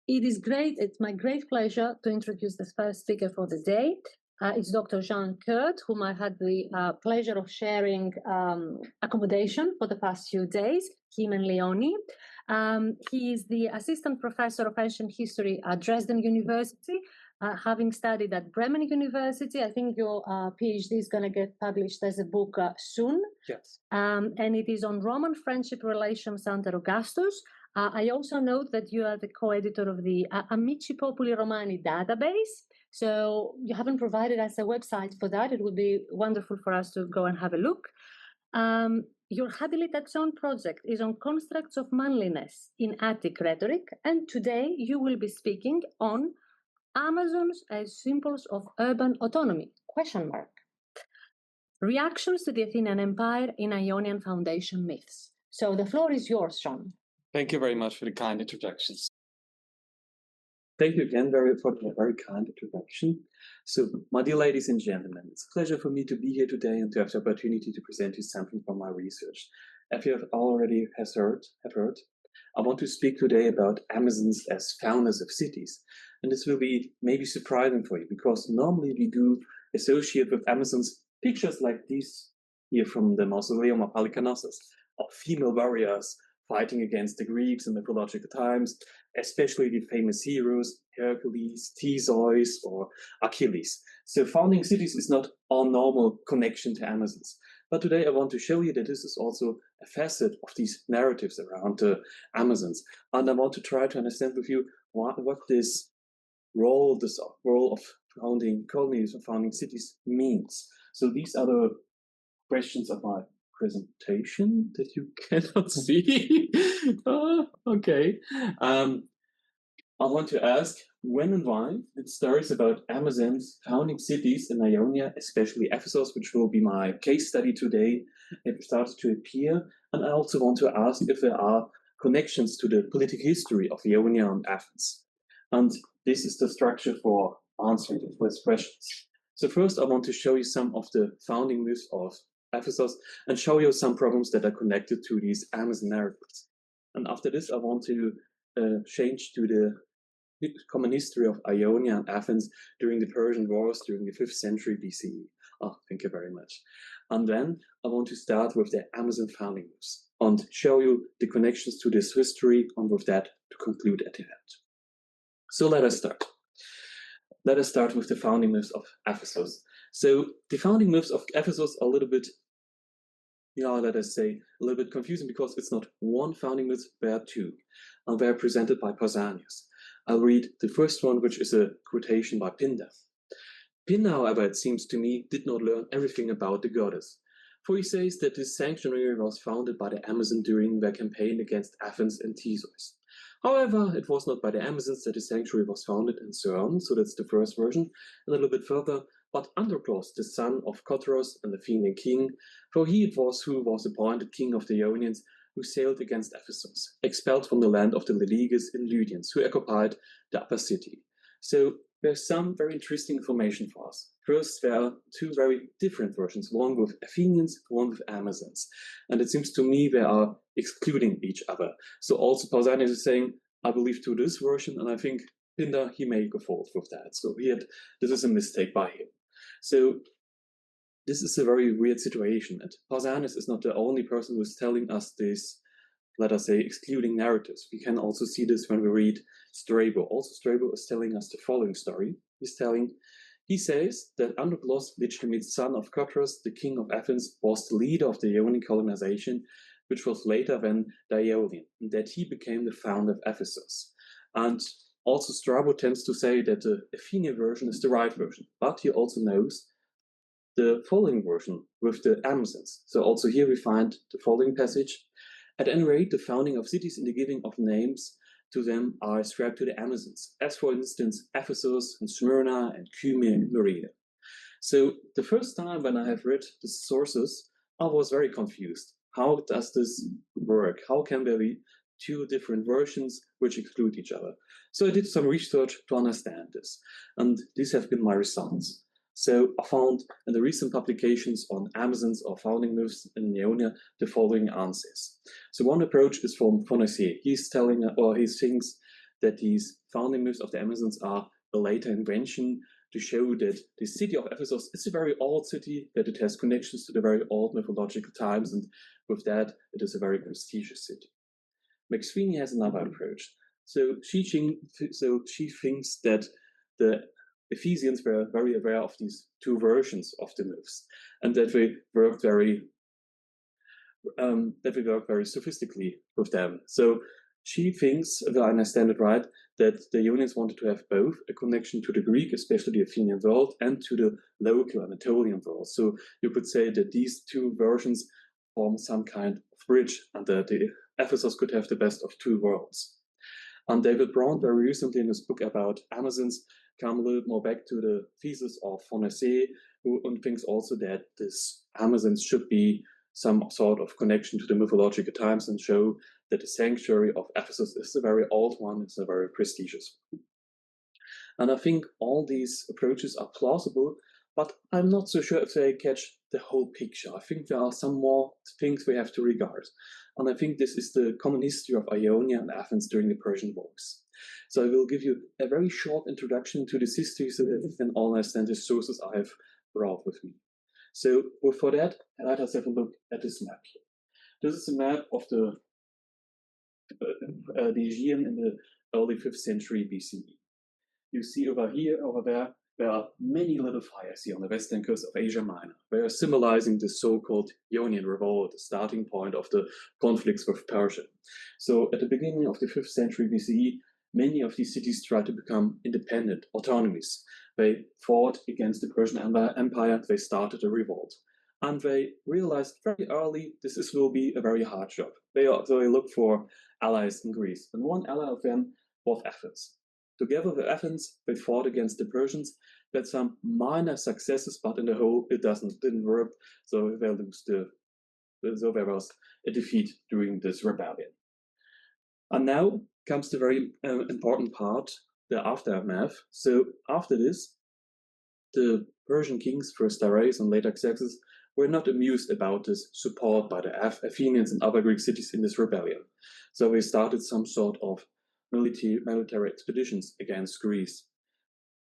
It's my great pleasure to introduce the first speaker for the day. It's Dr. Jean Coert, whom I had the pleasure of sharing accommodation for the past few days, him and Leonie. He is the assistant professor of ancient history at Dresden University, having studied at Bremen University. I think your PhD is going to get published as a book soon. Yes. And it is on Roman friendship relations under Augustus. I also note that you are the co-editor of the Amici Populi Romani database. So you haven't provided us a website for that. It would be wonderful for us to go and have a look. Your habilitation project is on constructs of manliness in Attic rhetoric. And today you will be speaking on Amazons as symbols of urban autonomy, ? Reactions to the Athenian Empire in Ionian foundation myths. So the floor is yours, Sean. Thank you very much for the kind introductions. Thank you again for the very kind introduction. So, my dear ladies and gentlemen, it's a pleasure for me to be here today and to have the opportunity to present you something from my research. As you have already heard, I want to speak today about Amazons as founders of cities. And this will be maybe surprising for you, because normally we do associate with Amazons pictures like these here from the Mausoleum of Halicarnassus, of female warriors fighting against the Greeks in mythological times, especially the famous heroes, Hercules, Theseus, or Achilles. So founding cities is not our normal connection to Amazons. But today I want to show you that this is also a facet of these narratives around the Amazons. And I want to try to understand with you what this role of founding colonies or founding cities means. So these are the questions of my presentation that you cannot see. Okay. I want to ask when and why did stories about Amazons founding cities in Ionia, especially Ephesus, which will be my case study today, have started to appear. And I also want to ask if there are connections to the political history of Ionia and Athens. And this is the structure for answering the first questions. So first, I want to show you some of the founding myths of Ephesus and show you some problems that are connected to these Amazon narratives. And after this, I want to change to the common history of Ionia and Athens during the Persian Wars during the 5th century BCE. Oh, thank you very much. And then I want to start with the Amazon founding myths and show you the connections to this history, and with that to conclude at the end. So let us start. Let us start with the founding myths of Ephesus. So the founding myths of Ephesus are a little bit, let us say, a little bit confusing, because it's not one founding myth, but two, and they are presented by Pausanias. I'll read the first one, which is a quotation by Pindar. Pindar, however, it seems to me, did not learn everything about the goddess, for he says that this sanctuary was founded by the Amazon during their campaign against Athens and Theseus. However, it was not by the Amazons that the sanctuary was founded, and so on, so that's the first version. And a little bit further, but Androclos, the son of Coteros and the Athenian king, for he it was who was appointed king of the Ionians, who sailed against Ephesus, expelled from the land of the Leleges and Lydians, who occupied the upper city. So there's some very interesting information for us. First, there are two very different versions, one with Athenians, one with Amazons. And it seems to me they are excluding each other. So also Pausanias is saying, I believe to this version, and I think Pindar, he may go forward with that. So this is a mistake by him. So this is a very weird situation. And Pausanias is not the only person who is telling us this, let us say, excluding narratives. We can also see this when we read Strabo. Also, Strabo is telling us the following story. He says that Androclos, legitimate son of Coteros, the king of Athens, was the leader of the Ionian colonization, which was later then Diolian, and that he became the founder of Ephesus. And also Strabo tends to say that the Athenian version is the right version, but he also knows the following version with the Amazons. So also here we find the following passage. At any rate, the founding of cities and the giving of names to them are ascribed to the Amazons, as for instance Ephesus and Smyrna and Cumae and Merida. So the first time when I have read the sources, I was very confused. How does this work? How can there be two different versions which exclude each other? So I did some research to understand this, and these have been my results. So I found in the recent publications on Amazons or founding myths in Ionia the following answers. So one approach is from Fonacier. He thinks that these founding myths of the Amazons are a later invention to show that the city of Ephesus is a very old city, that it has connections to the very old mythological times, and with that, it is a very prestigious city. McSweeney has another approach. So she thinks that the Ephesians were very aware of these two versions of the myths, and that we worked very sophisticatedly with them. So she thinks, if I understand it right, that the Ionians wanted to have both a connection to the Greek, especially the Athenian world, and to the local Anatolian world. So you could say that these two versions form some kind of bridge, and that the Ephesus could have the best of two worlds. And David Braun, very recently in his book about Amazons, come a little more back to the thesis of Fournacé, who thinks also that this Amazons should be some sort of connection to the mythological times and show that the sanctuary of Ephesus is a very old one, it's a very prestigious one. And I think all these approaches are plausible, but I'm not so sure if they catch the whole picture. I think there are some more things we have to regard. And I think this is the common history of Ionia and Athens during the Persian Wars. So I will give you a very short introduction to this history so that you can all understand the sources I have brought with me. So for that, let us have a look at this map here. This is a map of the Aegean in the early 5th century BCE. You see over there are many little fires here on the western coast of Asia Minor. They are symbolizing the so-called Ionian Revolt, the starting point of the conflicts with Persia. So at the beginning of the 5th century BCE, many of these cities tried to become independent, autonomies. They fought against the Persian Empire, they started a revolt. And they realized very early this will be a very hard job. So they looked for allies in Greece, and one ally of them was Athens. Together with Athens, they fought against the Persians. They had some minor successes, but in the whole, it didn't work. So there was a defeat during this rebellion. And now comes the very important part, the aftermath. So after this, the Persian kings, first Darius and later Xerxes, were not amused about this support by the Athenians and other Greek cities in this rebellion. So they started some sort of military expeditions against Greece,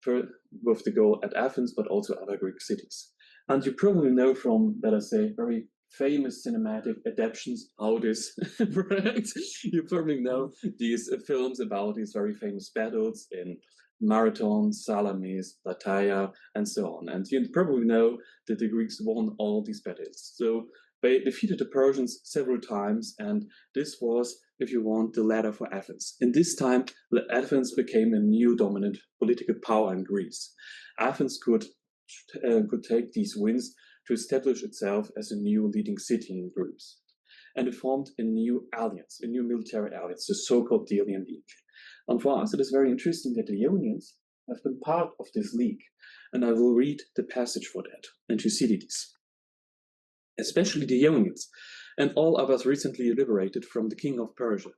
with the goal at Athens, but also other Greek cities. And you probably know from, let us say, very famous cinematic adaptations how this works. You probably know these films about these very famous battles in Marathon, Salamis, Plataea, and so on. And you probably know that the Greeks won all these battles. So they defeated the Persians several times, and this was, if you want, the ladder for Athens. In this time, Athens became a new dominant political power in Greece. Athens could take these wins to establish itself as a new leading city in Greece. And it formed a new alliance, a new military alliance, the so-called Delian League. And for us, it is very interesting that the Ionians have been part of this league. And I will read the passage for that, and Thucydides. Especially the Ionians, and all others recently liberated from the king of Persia.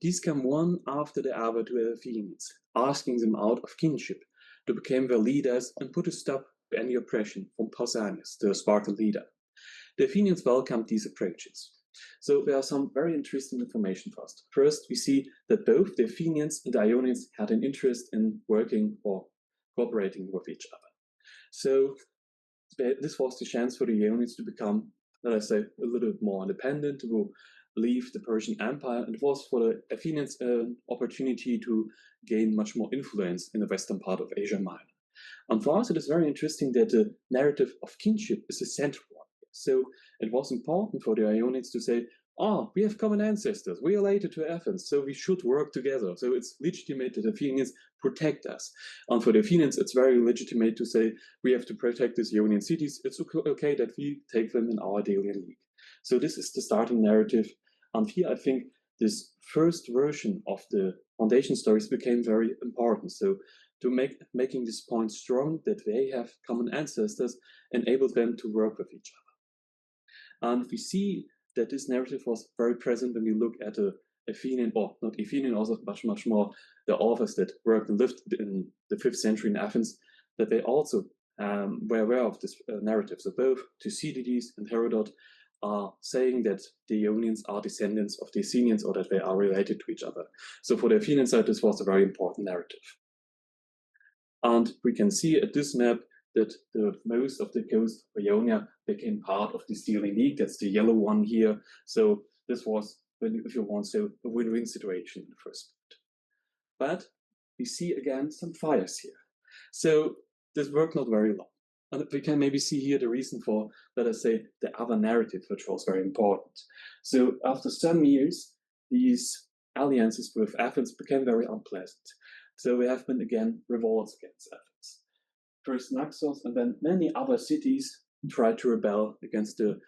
These come one after the other to the Athenians, asking them out of kinship, to become their leaders and put a stop to any oppression from Pausanias, the Spartan leader. The Athenians welcomed these approaches. So there are some very interesting information first. First, we see that both the Athenians and the Ionians had an interest in working or cooperating with each other. So this was the chance for the Ionians to become, let us say, a little bit more independent, to leave the Persian Empire, and it was for the Athenians an opportunity to gain much more influence in the western part of Asia Minor. And for us, it is very interesting that the narrative of kinship is a central one. So it was important for the Ionians to say, we have common ancestors, we are related to Athens, so we should work together. So it's legitimate that the Athenians protect us. And for the Athenians, it's very legitimate to say, we have to protect these Ionian cities. It's okay that we take them in our Delian League. So this is the starting narrative. And here, I think this first version of the foundation stories became very important. So to making this point strong, that they have common ancestors, enabled them to work with each other. And we see that this narrative was very present when we look at the Athenian, or not Athenian, also much more the authors that worked and lived in the 5th century in Athens, that they also were aware of this narrative. So both Thucydides and Herodot are saying that the Ionians are descendants of the Athenians or that they are related to each other. So for the Athenian side, this was a very important narrative. And we can see at this map that most of the coast of Ionia became part of the Steely League. That's the yellow one here. So this was, if you want, so a win-win situation in the first part. But we see again some fires here. So this worked not very long. And we can maybe see here the reason for, let us say, the other narrative, which was very important. So after some years, these alliances with Athens became very unpleasant. So there have been again revolts against Athens. First Naxos and then many other cities tried to rebel against the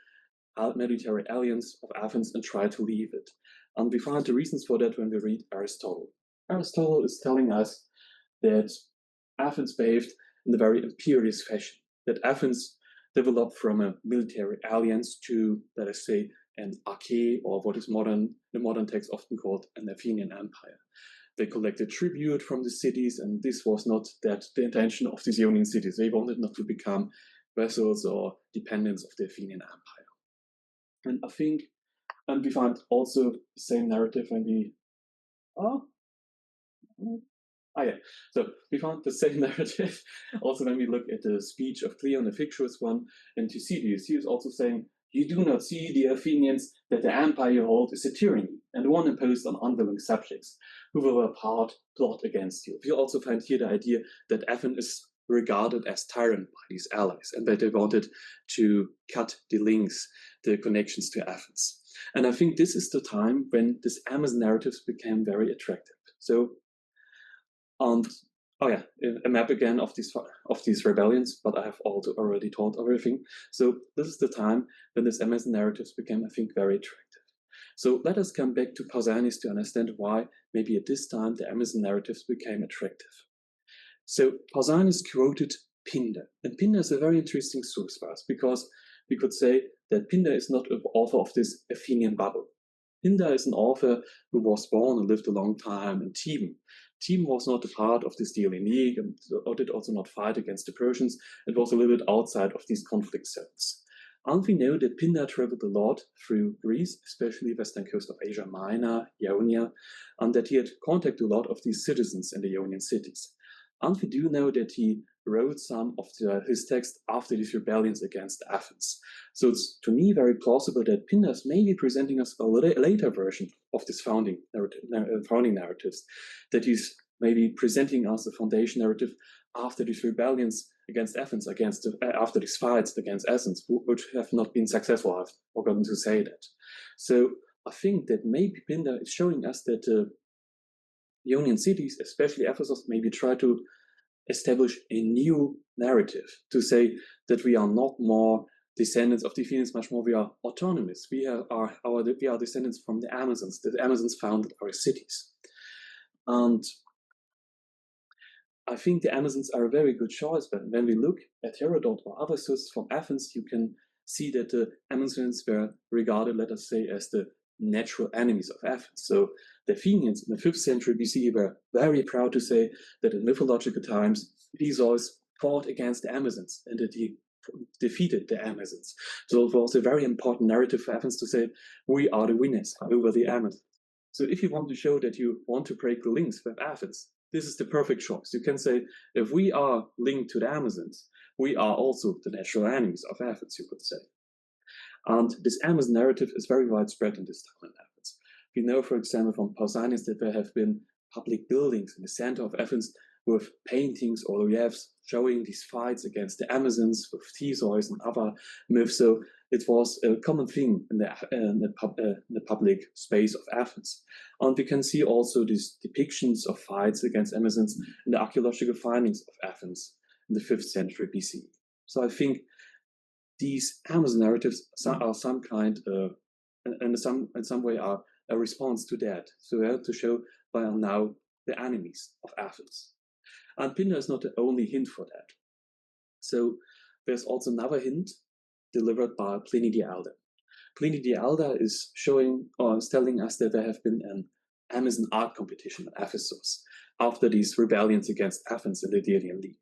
military alliance of Athens and tried to leave it. And we find the reasons for that when we read Aristotle. Aristotle is telling us that Athens behaved in a very imperious fashion, that Athens developed from a military alliance to, let us say, an archy, or what is the modern text often called an Athenian empire. They collected tribute from the cities, and this was not the intention of these Ionian cities. They wanted not to become vassals or dependents of the Athenian empire. And I think, and we find also the same narrative when we, so we found the same narrative also when we look at the speech of Cleon, the fictitious one, and Thucydides. He is also saying, you do not see, the Athenians, that the empire you hold is a tyranny, and one imposed on unwilling subjects, who will apart plot against you. We also find here the idea that Athens is regarded as tyrant by these allies, and that they wanted to cut the links, the connections to Athens. And I think this is the time when this Amazon narratives became very attractive. So, and a map again of these rebellions, but I have also already told everything. So this is the time when this Amazon narratives became, I think, very attractive. So let us come back to Pausanias to understand why maybe at this time the Amazon narratives became attractive. So Pausanias quoted Pindar, and Pindar is a very interesting source for us because we could say that Pindar is not an author of this Athenian bubble. Pindar is an author who was born and lived a long time in Theben. Theben was not a part of the Steely League and did also not fight against the Persians. It was a little bit outside of these conflict zones. And we know that Pindar traveled a lot through Greece, especially western coast of Asia Minor, Ionia, and that he had contact with a lot of these citizens in the Ionian cities. And we do know that he wrote some of his text after these rebellions against Athens. So it's, to me, very plausible that Pindar is maybe presenting us a later version of this founding narratives, that he's maybe presenting us a foundation narrative after these rebellions against Athens, after these fights against Athens, which have not been successful. I've forgotten to say that. So I think that maybe Pindar is showing us that Ionian cities, especially Ephesus, maybe try to establish a new narrative to say that we are not more descendants of the Athenians, much more we are autonomous. We are descendants from the Amazons. The Amazons founded our cities. And I think the Amazons are a very good choice, but when we look at Herodot or other sources from Athens, you can see that the Amazons were regarded, let us say, as the natural enemies of Athens. So the Athenians in the 5th century BC were very proud to say that in mythological times, Theseus fought against the Amazons and that he defeated the Amazons. So it was a very important narrative for Athens to say, we are the winners over the Amazons. So if you want to show that you want to break the links with Athens, this is the perfect choice. You can say, if we are linked to the Amazons, we are also the natural enemies of Athens, you could say. And this Amazon narrative is very widespread in this time in Athens. We know, for example, from Pausanias that there have been public buildings in the center of Athens with paintings or reliefs showing these fights against the Amazons with Theseus and other myths. So it was a common thing in the public space of Athens. And we can see also these depictions of fights against Amazons in the archaeological findings of Athens in the 5th century BC. So I think these Amazon narratives are some kind, in some way, are a response to that. So we have to show by now the enemies of Athens. And Pindar is not the only hint for that. So there's also another hint delivered by Pliny the Elder. Pliny the Elder is showing or is telling us that there have been an Amazon art competition in Ephesus after these rebellions against Athens in the Delian League.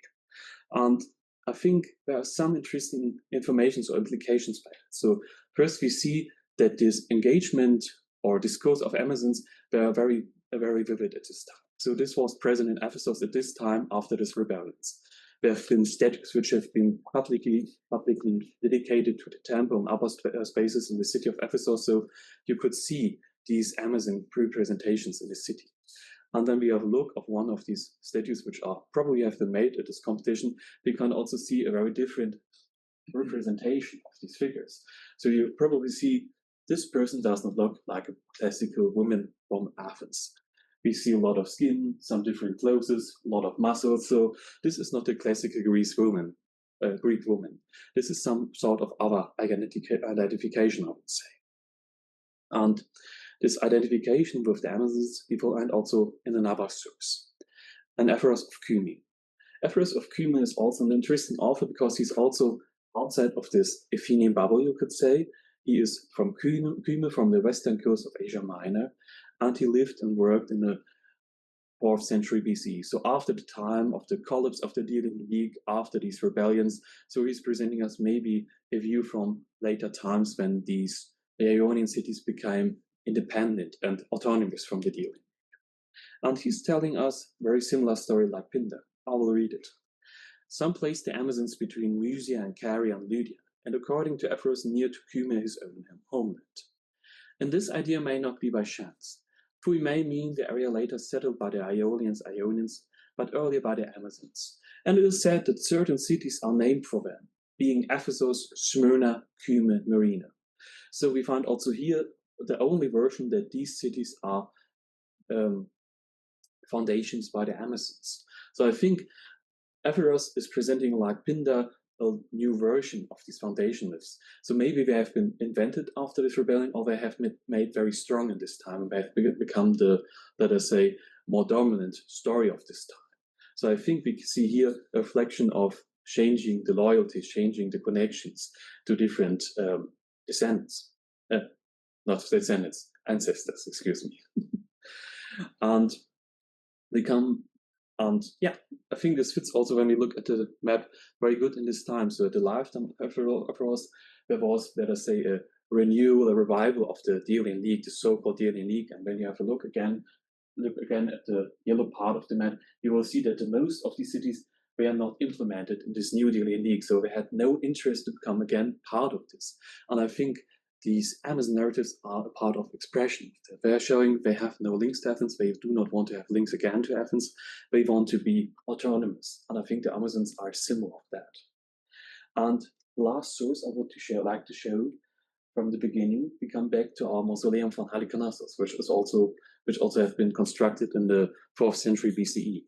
And I think there are some interesting informations or implications by it. So first we see that this engagement or discourse of Amazons were very vivid at this time. So this was present in Ephesus at this time after this rebellions. There have been statues which have been publicly dedicated to the temple and other spaces in the city of Ephesus. So you could see these Amazon representations in the city. And then we have a look of one of these statues, which are probably have been made at this competition. We can also see a very different representation of these figures. So you probably see this person does not look like a classical woman from Athens. We see a lot of skin, some different clothes, a lot of muscles. So this is not a classical Greek woman. This is some sort of other identification, I would say. And this identification with the Amazons we find also in another source, an Ephorus of Kyme. Ephorus of Kyme is also an interesting author because he's also outside of this Athenian bubble, you could say. He is from Kyme, from the western coast of Asia Minor, and he lived and worked in the 4th century BCE. So after the time of the collapse of the Delian League, after these rebellions, so he's presenting us maybe a view from later times when the Ionian cities became independent and autonomous from the Delian. And he's telling us a very similar story like Pindar. I will read it. Some placed the Amazons between Mysia and Caria and Lydia, and according to Ephorus, near to Kyme, his own homeland. And this idea may not be by chance, for we may mean the area later settled by the Ionians, but earlier by the Amazons. And it is said that certain cities are named for them, being Ephesus, Smyrna, Kyme, Myrina. So we find also here the only version that these cities are foundations by the Amazons. So I think Ephorus is presenting like Pindar a new version of these foundation myths. So maybe they have been invented after this rebellion, or they have been made very strong in this time, and they have become the, let us say, more dominant story of this time. So I think we see here a reflection of changing the loyalties, changing the connections to different descendants. Not descendants, ancestors, excuse me. And they come, and yeah, I think this fits also when we look at the map very good in this time. So at the lifetime of Ephorus, there was, let us say, a renewal, a revival of the Delian League, the so-called Delian League. And when you have a look again at the yellow part of the map, you will see that most of these cities were not implemented in this new Delian League. So they had no interest to become again part of this. And I think these Amazon narratives are a part of expression. They're showing they have no links to Athens. They do not want to have links again to Athens. They want to be autonomous. And I think the Amazons are a symbol of that. And the last source I want to like to show from the beginning, we come back to our mausoleum von Halicarnassus, which also have been constructed in the 4th century BCE.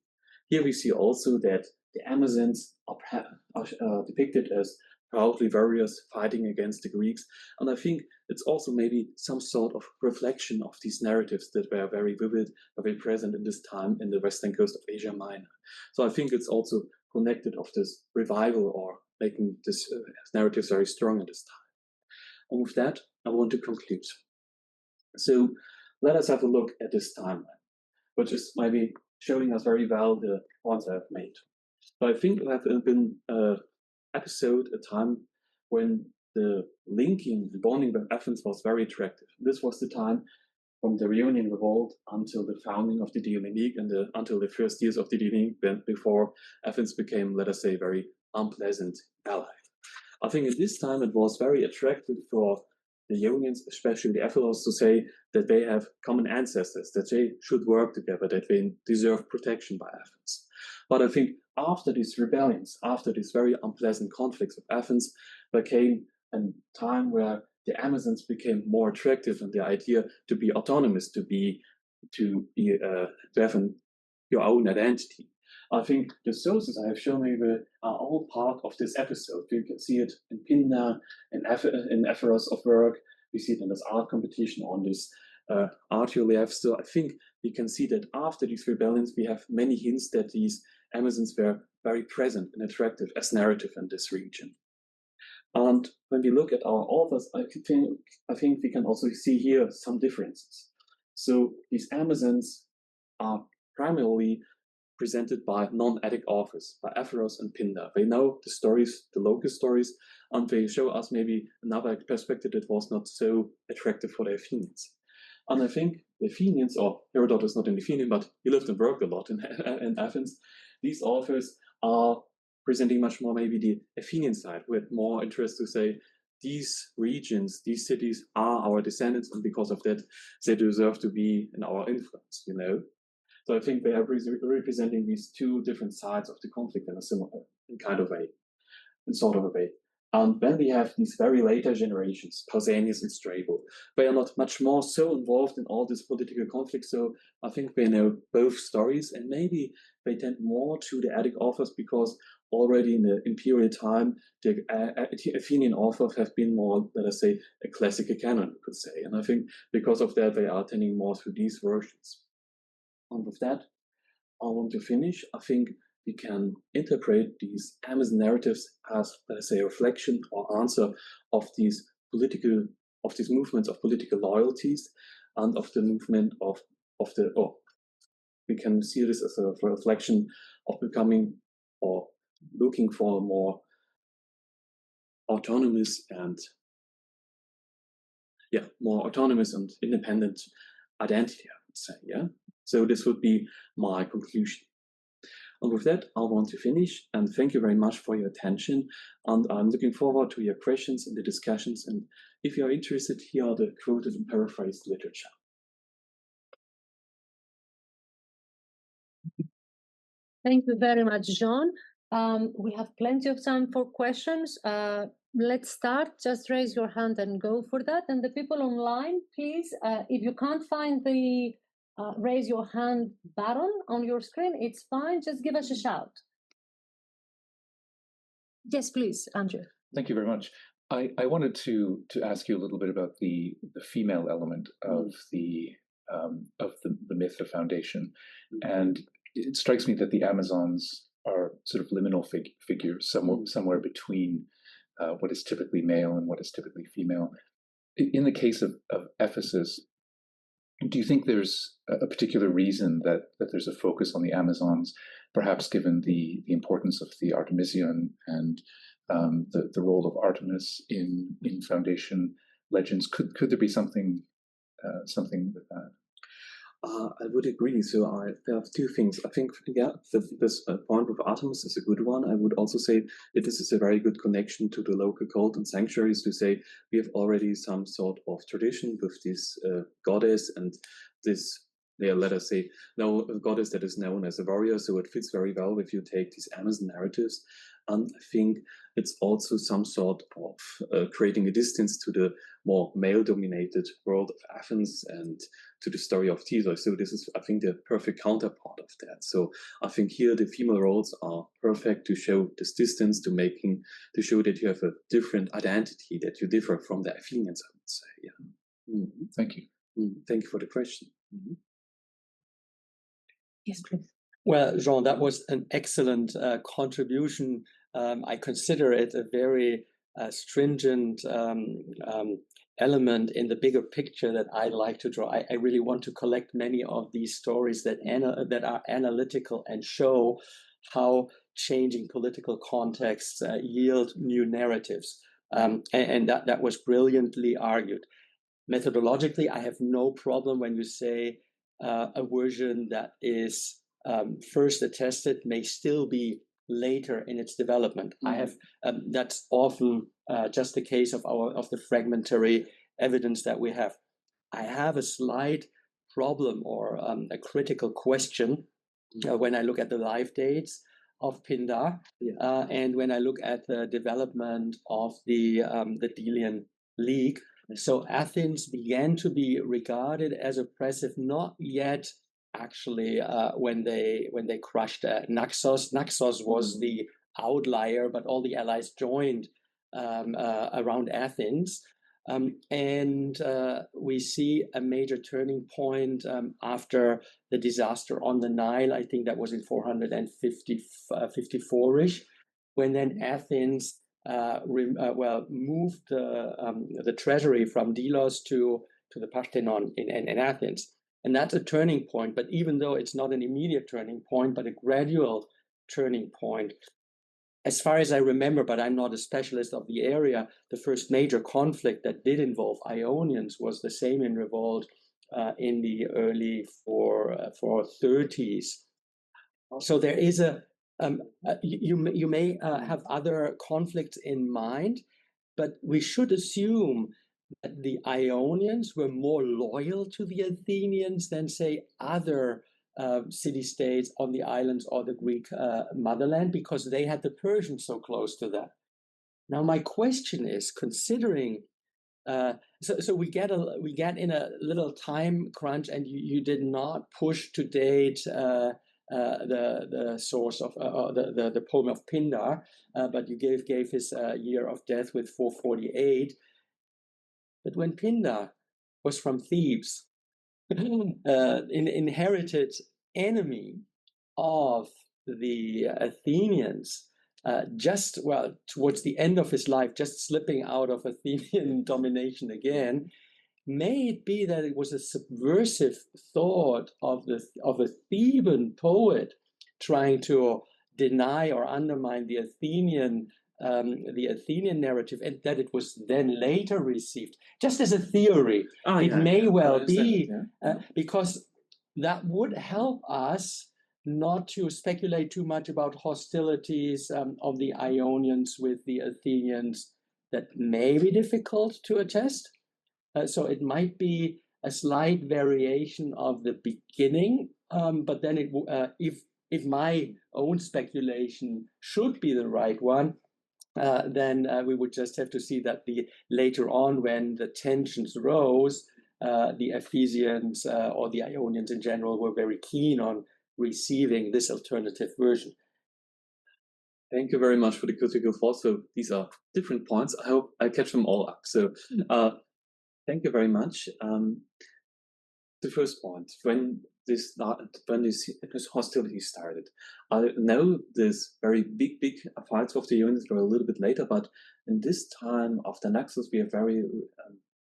Here we see also that the Amazons are depicted as proudly warriors fighting against the Greeks. And I think it's also maybe some sort of reflection of these narratives that were very vivid, very present in this time in the western coast of Asia Minor. So I think it's also connected of this revival or making this narratives very strong at this time. And with that, I want to conclude. So let us have a look at this timeline, which is maybe showing us very well the points I have made. So I think there have been episode, a time when the linking, the bonding with Athens was very attractive. This was the time from the Ionian Revolt until the founding of the Delian League and until the first years of the Delian League, before Athens became, let us say, very unpleasant ally. I think at this time it was very attractive for the Ionians, especially the Ephesos, to say that they have common ancestors, that they should work together, that they deserve protection by Athens. But I think after these rebellions, after these very unpleasant conflicts with Athens, there came a time where the Amazons became more attractive, and the idea to be autonomous, to have your own identity. I think the sources I have shown you are all part of this episode. You can see it in Pindar, in Ephorus of work. We see it in this art competition on this art relief. So I think we can see that after these rebellions, we have many hints that these Amazons were very present and attractive as narrative in this region. And when we look at our authors, I think we can also see here some differences. So these Amazons are primarily presented by non-Attic authors, by Averroes and Pindar. They know the stories, the local stories, and they show us maybe another perspective that was not so attractive for the Athenians. And I think the Athenians, or Herodotus is not an Athenian, but he lived and worked a lot in Athens. These authors are presenting much more maybe the Athenian side, with more interest to say, these regions, these cities are our descendants, and because of that, they deserve to be in our influence, you know? So I think they are representing these two different sides of the conflict in a similar kind of way, in sort of a way. And then we have these very later generations, Pausanias and Strabo. They are not much more so involved in all this political conflict, so I think they know both stories, and maybe they tend more to the Attic authors because already in the imperial time, the Athenian authors have been more, let us say, a classical canon, you could say. And I think because of that, they are tending more to these versions. And with that, I want to finish. I think we can interpret these Amazon narratives as, let us say, a reflection or answer of these movements of political loyalties and of the movement we can see this as a reflection of becoming or looking for a more autonomous and independent identity, I would say, yeah? So this would be my conclusion. And with that, I want to finish, and thank you very much for your attention. And I'm looking forward to your questions and the discussions. And if you're interested, here are the quoted and paraphrased literature. Thank you very much, John. We have plenty of time for questions. Let's start. Just raise your hand and go for that. And the people online, please, if you can't find the raise your hand button on your screen, it's fine. Just give us a shout. Yes, please, Andrew. Thank you very much. I wanted to ask you a little bit about the female element of the myth of foundation, and it strikes me that the Amazons are sort of liminal figures, somewhere between what is typically male and what is typically female. In the case of Ephesus, do you think there's a particular reason that there's a focus on the Amazons, perhaps given the importance of the Artemision and the role of Artemis in foundation legends? Could there be something with that? I would agree. So there are two things. I think, yeah, this point with Artemis is a good one. I would also say that this is a very good connection to the local cult and sanctuaries, to say we have already some sort of tradition with this goddess and this, yeah, let us say, no, a goddess that is known as a warrior. So it fits very well if you take these Amazon narratives. And I think it's also some sort of creating a distance to the more male-dominated world of Athens and to the story of Theseus. So this is, I think, the perfect counterpart of that. So I think here the female roles are perfect to show this distance, to show that you have a different identity, that you differ from the Athenians, I would say. Yeah. Mm-hmm. Thank you. Mm-hmm. Thank you for the question. Mm-hmm. Yes, please. Well, Jean, that was an excellent contribution. I consider it a very stringent element in the bigger picture that I like to draw. I really want to collect many of these stories that are analytical and show how changing political contexts yield new narratives. And that was brilliantly argued. Methodologically, I have no problem when you say a version that is first attested may still be later in its development. I have that's often just the case of the fragmentary evidence that we have. I have a slight problem or a critical question when I look at the life dates of Pindar and when I look at the development of the Delian League. So Athens began to be regarded as oppressive, not yet actually when they crushed Naxos. Naxos was the outlier, but all the allies joined around Athens. And we see a major turning point after the disaster on the Nile. I think that was in 454-ish, when then Athens moved the treasury from Delos to the Parthenon in Athens. And that's a turning point. But even though it's not an immediate turning point, but a gradual turning point, as far as I remember, but I'm not a specialist of the area, the first major conflict that did involve Ionians was the Samian revolt in the early 430s. So there is you may have other conflicts in mind, but we should assume that the Ionians were more loyal to the Athenians than, say, other city-states on the islands or the Greek motherland, because they had the Persians so close to them. Now, my question is, considering, so we get in a little time crunch, and you did not push to date the source of the poem of Pindar, but you gave his year of death with 448. But when Pindar was from Thebes, inherited enemy of the Athenians, towards the end of his life, just slipping out of Athenian domination again, may it be that it was a subversive thought of a Theban poet trying to deny or undermine the Athenian narrative, and that it was then later received, just as a theory. It may well be, because that would help us not to speculate too much about hostilities of the Ionians with the Athenians that may be difficult to attest. So it might be a slight variation of the beginning, but then if my own speculation should be the right one, then we would just have to see that later on, when the tensions rose, the Ephesians or the Ionians in general were very keen on receiving this alternative version. Thank you very much for the critical thoughts. So these are different points. I hope I catch them all up. So thank you very much. The first point, when this hostility started, I know this very big fights of the units were a little bit later, but in this time after Naxos, we are very,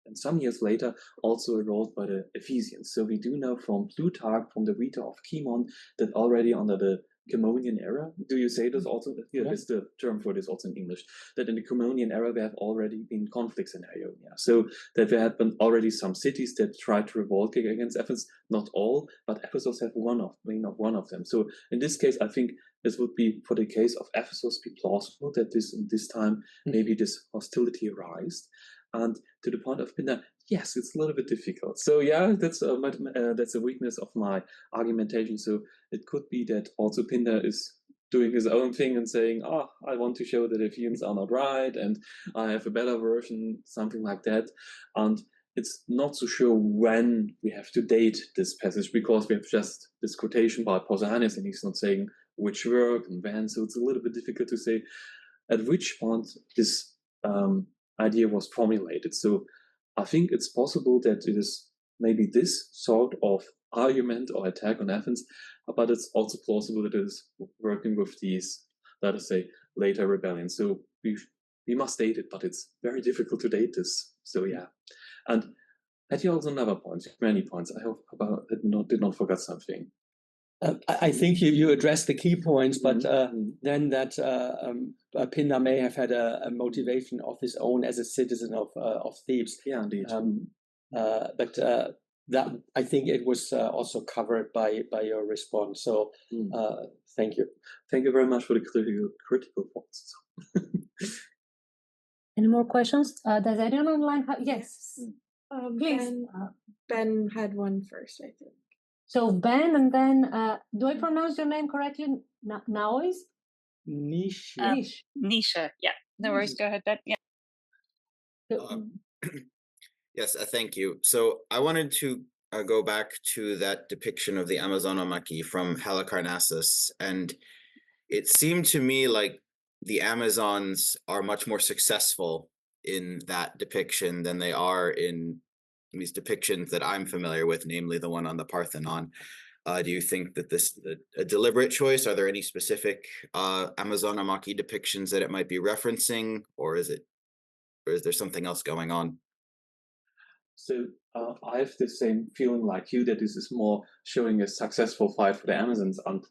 and some years later, also enrolled by the Ephesians. So we do know from Plutarch, from the Vita of Cimon, that already under the Cimonian era, do you say this also? Yeah, that's the term for this also in English, that in the Cimonian era there have already been conflicts in Ionia. So that there had been already some cities that tried to revolt against Ephesus, not all, but Ephesus have one of them. So in this case, I think this would be, for the case of Ephesus, be plausible that in this time maybe this hostility arose. And to the point of Pindar, yes, it's a little bit difficult. So yeah, that's a weakness of my argumentation. So it could be that also Pindar is doing his own thing and saying, I want to show that the Ephesians are not right, and I have a better version, something like that. And it's not so sure when we have to date this passage, because we have just this quotation by Pausanias, and he's not saying which work and when. So it's a little bit difficult to say at which point this idea was formulated. So I think it's possible that it is maybe this sort of argument or attack on Athens, but it's also plausible that it is working with these, let us say, later rebellions. So we must date it, but it's very difficult to date this. So yeah. And had you also another point? Many points. I hope did not forget something. I think you addressed the key points, but then that Pindar may have had a motivation of his own as a citizen of Thebes. Yeah, indeed. But that, I think it was also covered by your response. So thank you. Thank you very much for the critical thoughts. Any more questions? Does anyone online have? Yes. Please. Ben had one first, I think. So Ben, and then do I pronounce your name correctly? Naois? Nisha. Nisha. Yeah. No worries. Go ahead, Ben. Yeah. Yes, thank you. So I wanted to go back to that depiction of the Amazonomachy from Halicarnassus, and it seemed to me like the Amazons are much more successful in that depiction than they are in these depictions that I'm familiar with, namely the one on the Parthenon. Do you think that this is a deliberate choice? Are there any specific Amazonomachy depictions that it might be referencing, or is there something else going on? So I have the same feeling like you, that this is more showing a successful fight for the Amazons, and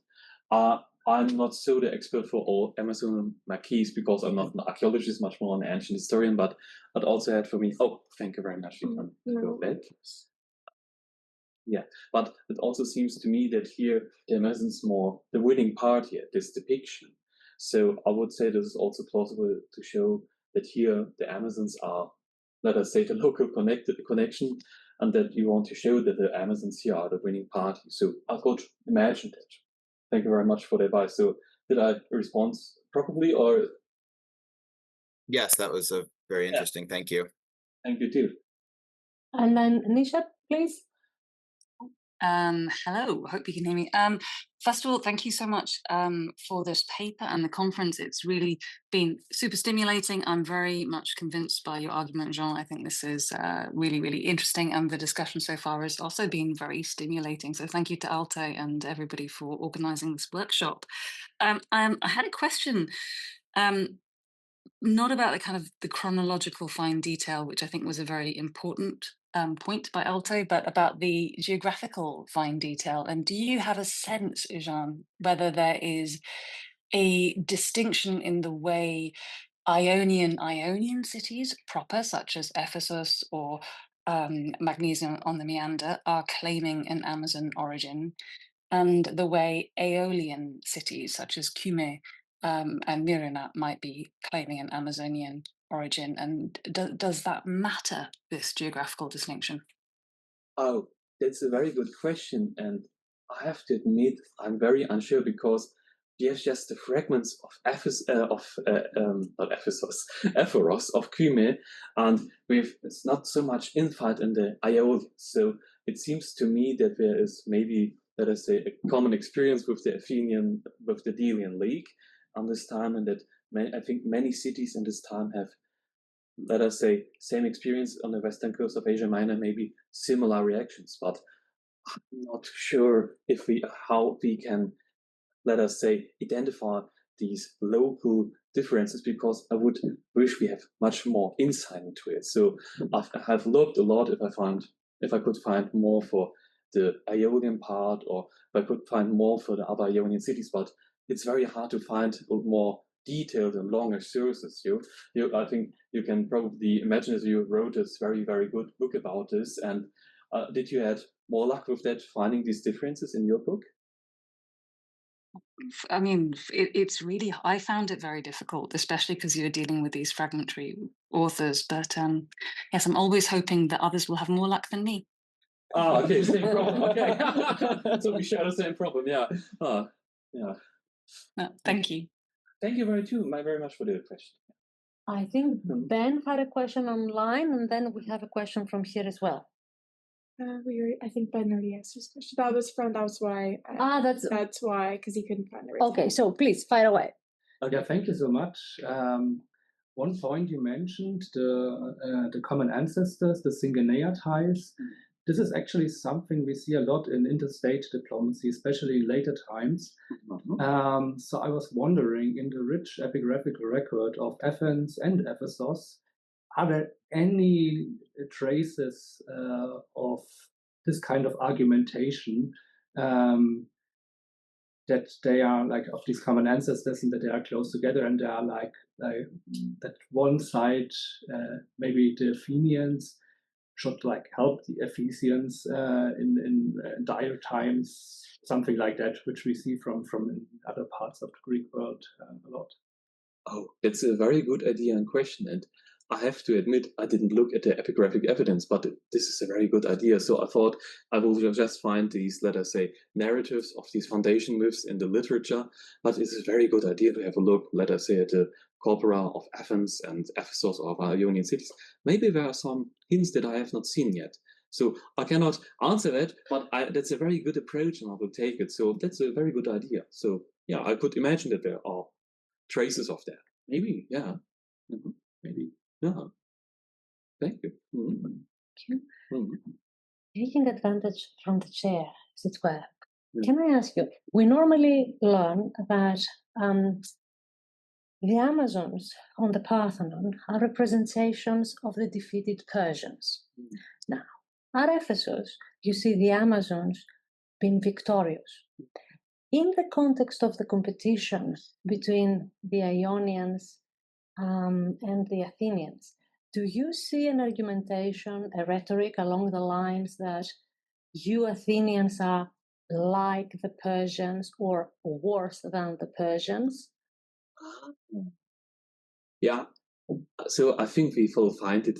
I'm not so the expert for all Amazon maquis because I'm not an archaeologist, much more an ancient historian, but it also had for me, oh, thank you very much. You can go back. Yeah, but it also seems to me that here the Amazons more the winning part here, this depiction. So I would say this is also plausible to show that here the Amazons are, let us say, the local connection, and that you want to show that the Amazons here are the winning party. So I could imagine that. Thank you very much for the advice. So did I respond properly, or? Yes, that was a very interesting. Thank you. Thank you too. And then Nisha, please. Hello, hope you can hear me. First of all, thank you so much for this paper and the conference. It's really been super stimulating. I'm very much convinced by your argument, Jean. I think this is really, really interesting, and the discussion so far has also been very stimulating. So thank you to Altay and everybody for organising this workshop. I had a question. Not about the kind of the chronological fine detail, which I think was a very important point by Altay, but about the geographical fine detail. And do you have a sense, Jean, whether there is a distinction in the way Ionian cities proper, such as Ephesus or Magnesium on the Meander, are claiming an Amazon origin, and the way Aeolian cities, such as Cumae and Myrina, might be claiming an Amazonian origin? And does that matter, this geographical distinction? Oh, that's a very good question. And I have to admit, I'm very unsure because there's just the fragments of not Ephesus, Ephoros of Cumae, and it's not so much infight in the Aeolians. So it seems to me that there is maybe, let us say, a common experience with the Delian League on this time, and that I think many cities in this time have, let us say, same experience on the western coast of Asia Minor, maybe similar reactions, but I'm not sure how we can, let us say, identify these local differences, because I would wish we have much more insight into it. So I've looked a lot if I could find more for the Ionian part, or if I could find more for the other Ionian cities, but it's very hard to find more detailed and longer sources. I think you can probably imagine as you wrote this very, very good book about this. And did you have more luck with that, finding these differences in your book? I mean, it's really, I found it very difficult, especially because you're dealing with these fragmentary authors. But yes, I'm always hoping that others will have more luck than me. Oh, okay, same problem. Okay, so we share the same problem. Yeah. Yeah. No, thank you. Thank you very much for the question. I think Ben had a question online, and then we have a question from here as well. I think Ben already asked his question. That's why. That's why, because he couldn't find it. Okay, so please fire away. Okay, thank you so much. One point you mentioned, the common ancestors, the Syngenea ties. This is actually something we see a lot in interstate diplomacy, especially in later times. So I was wondering, in the rich epigraphical record of Athens and Ephesus, are there any traces of this kind of argumentation, that they are like of these common ancestors and that they are close together, and they are like that one side, maybe the Athenians should like help the Ephesians in dire times, something like that, which we see from other parts of the Greek world a lot. Oh, it's a very good idea and question. And I have to admit, I didn't look at the epigraphic evidence, but this is a very good idea. So I thought I will just find these, let us say, narratives of these foundation myths in the literature. But it's a very good idea to have a look, let us say, at the corpora of Athens and Ephesus or Ionian cities. Maybe there are some hints that I have not seen yet. So I cannot answer that, but that's a very good approach, and I will take it. So that's a very good idea. So yeah, I could imagine that there are traces of that. Maybe, yeah. Maybe. Yeah. Thank you. Taking advantage from the chair, as it were, can I ask you, we normally learn that the Amazons on the Parthenon are representations of the defeated Persians. Now, at Ephesus, you see the Amazons being victorious. In the context of the competition between the Ionians and the Athenians, do you see an argumentation, a rhetoric along the lines that you Athenians are like the Persians or worse than the Persians? Yeah. So I think we will find it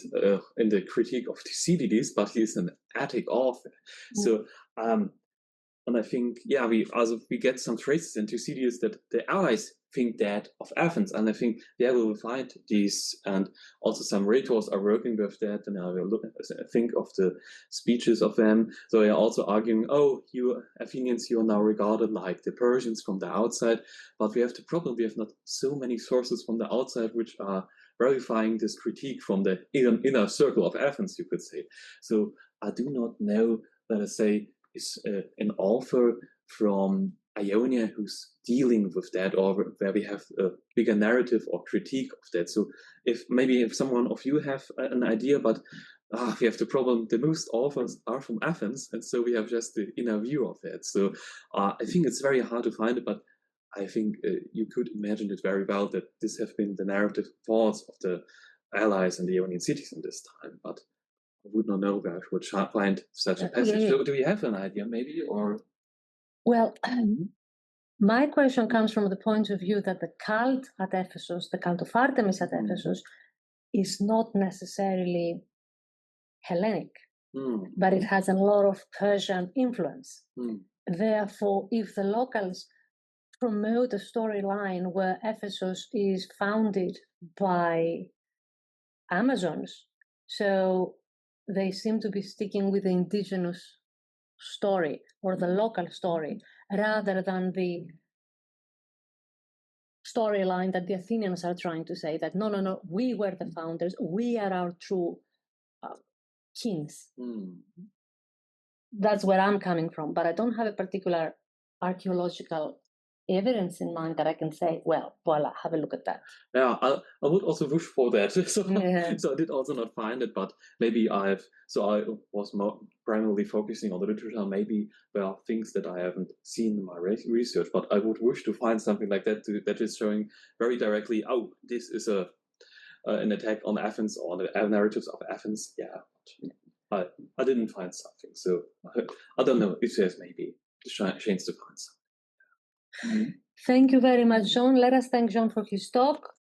in the critique of Thucydides, but he's an Attic author. So and I think, yeah, we get some traces in Thucydides that the allies think that of Athens, and I think we will find these, and also some rhetors are working with that, and I will think of the speeches of them. So they are also arguing, oh, you Athenians, you are now regarded like the Persians from the outside, but we have the problem, we have not so many sources from the outside which are verifying this critique from the inner circle of Athens, you could say. So I do not know, let us say, is an author from Ionia who's dealing with that, or where we have a bigger narrative or critique of that. So if someone of you have an idea, but we have the problem, the most authors are from Athens, and so we have just the inner view of that. So I think it's very hard to find it, but I think you could imagine it very well that this have been the narrative thoughts of the allies and the Ionian cities in this time, but I would not know where I would find such a passage. Do you have an idea, maybe, or? Well, my question comes from the point of view that the cult at Ephesus, the cult of Artemis at Ephesus, is not necessarily Hellenic, but it has a lot of Persian influence. Therefore, if the locals promote a storyline where Ephesus is founded by Amazons, so they seem to be sticking with the indigenous story or the local story rather than the storyline that the Athenians are trying to say that no, we were the founders, we are our true kings. That's where I'm coming from, but I don't have a particular archaeological evidence in mind that I can say, well, voila, have a look at that. Yeah, I would also wish for that. So I did also not find it, but maybe I was more primarily focusing on the literature. Maybe there are things that I haven't seen in my research, but I would wish to find something like that that is showing very directly, oh, this is an attack on Athens or the narratives of Athens. Yeah, I didn't find something. So I don't know if there's maybe a chance to find something. Thank you very much, John. Let us thank John for his talk.